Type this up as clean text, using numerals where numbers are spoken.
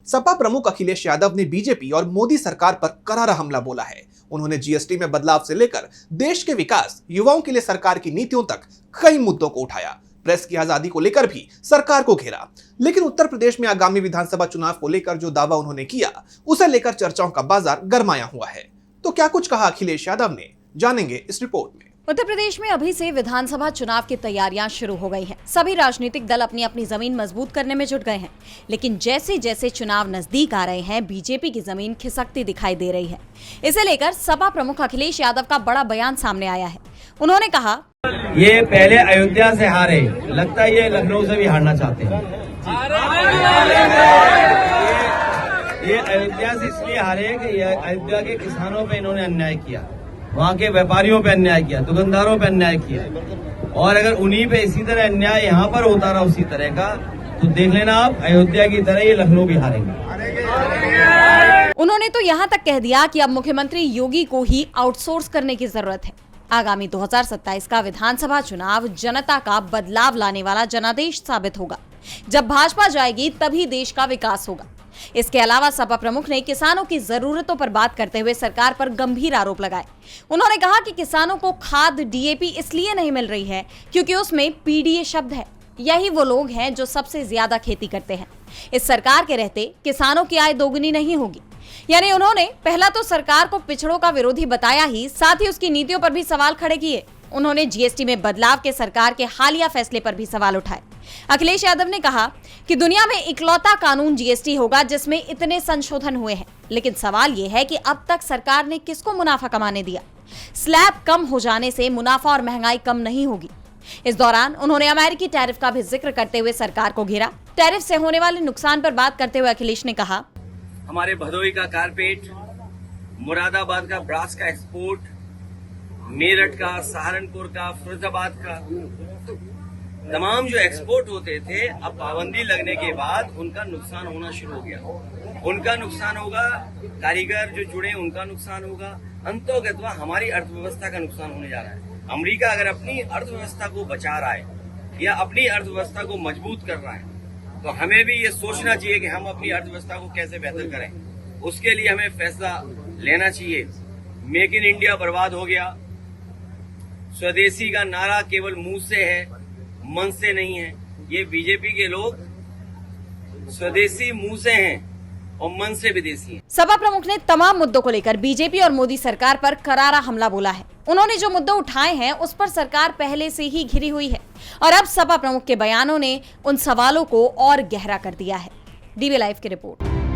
सपा प्रमुख अखिलेश यादव ने बीजेपी और मोदी सरकार पर करारा हमला बोला है। उन्होंने जीएसटी में बदलाव से लेकर देश के विकास, युवाओं के लिए सरकार की नीतियों तक कई मुद्दों को उठाया। प्रेस की आजादी को लेकर भी सरकार को घेरा। लेकिन उत्तर प्रदेश में आगामी विधानसभा चुनाव को लेकर जो दावा उन्होंने किया, उसे लेकर चर्चाओं का बाजार गरमाया हुआ है। तो क्या कुछ कहा अखिलेश यादव ने, जानेंगे इस रिपोर्ट में। उत्तर प्रदेश में अभी से विधानसभा चुनाव की तैयारियां शुरू हो गई हैं। सभी राजनीतिक दल अपनी अपनी जमीन मजबूत करने में जुट गए हैं। लेकिन जैसे जैसे चुनाव नजदीक आ रहे हैं, बीजेपी की जमीन खिसकती दिखाई दे रही है। इसे लेकर सपा प्रमुख अखिलेश यादव का बड़ा बयान सामने आया है। उन्होंने कहा, ये पहले अयोध्या से हारे, लगता है ये लखनऊ से भी हारना चाहते हैं। ये अयोध्या से इसलिए हारे कि अयोध्या के किसानों पे इन्होंने अन्याय किया, वहाँ के व्यापारियों पे अन्याय किया, दुकानदारों पे अन्याय किया। और अगर उन्हीं पे इसी तरह अन्याय यहाँ पर होता रहा उसी तरह का, तो देख लेना आप, अयोध्या की तरह ये लखनऊ भी हारेंगे। उन्होंने तो यहाँ तक कह दिया कि अब मुख्यमंत्री योगी को ही आउटसोर्स करने की जरूरत है। आगामी 2027 का विधानसभा चुनाव जनता का बदलाव लाने वाला जनादेश साबित होगा। जब भाजपा जाएगी तभी देश का विकास होगा। इसके अलावा सपा प्रमुख ने किसानों की जरूरतों पर बात करते हुए सरकार पर गंभीर आरोप लगाए। उन्होंने कहा कि किसानों को खाद, डीएपी इसलिए नहीं मिल रही है क्योंकि उसमें पीडीए शब्द है। यही वो लोग हैं जो सबसे ज्यादा खेती करते हैं। इस सरकार के रहते किसानों की आय दोगुनी नहीं होगी। यानी उन्होंने पहला तो सरकार को पिछड़ों का विरोधी बताया ही, साथ ही उसकी नीतियों पर भी सवाल खड़े किए। उन्होंने जीएसटी में बदलाव के सरकार के हालिया फैसले पर भी सवाल उठाए। अखिलेश यादव ने कहा कि दुनिया में इकलौता कानून जीएसटी होगा जिसमें इतने संशोधन हुए हैं। लेकिन सवाल यह है कि अब तक सरकार ने किसको मुनाफा कमाने दिया। स्लैब कम हो जाने से मुनाफा और महंगाई कम नहीं होगी। इस दौरान उन्होंने अमेरिकी टैरिफ का भी जिक्र करते हुए सरकार को घेरा। टैरिफ से होने वाले नुकसान पर बात करते हुए अखिलेश ने कहा, हमारे भदोही का कारपेट, मुरादाबाद का ब्रास का एक्सपोर्ट, मेरठ का, सहारनपुर का, फिरोजाबाद का, तमाम जो एक्सपोर्ट होते थे, अब पाबंदी लगने के बाद उनका नुकसान होना शुरू हो गया। उनका नुकसान होगा, कारीगर जो जुड़े उनका नुकसान होगा, अंतोगत्वा हमारी अर्थव्यवस्था का नुकसान होने जा रहा है। अमेरिका अगर अपनी अर्थव्यवस्था को बचा रहा है या अपनी अर्थव्यवस्था को मजबूत कर रहा है, तो हमें भी ये सोचना चाहिए कि हम अपनी अर्थव्यवस्था को कैसे बेहतर करें। उसके लिए हमें फैसला लेना चाहिए। मेक इन इंडिया बर्बाद हो गया। स्वदेशी का नारा केवल मुंह से है, मन से नहीं है। ये बीजेपी के लोग स्वदेशी मुंह से हैं और मन से विदेशी हैं। सपा प्रमुख ने तमाम मुद्दों को लेकर बीजेपी और मोदी सरकार पर करारा हमला बोला है। उन्होंने जो मुद्दे उठाए हैं उस पर सरकार पहले से ही घिरी हुई है और अब सपा प्रमुख के बयानों ने उन सवालों को और गहरा कर दिया है। डीवी लाइव की रिपोर्ट।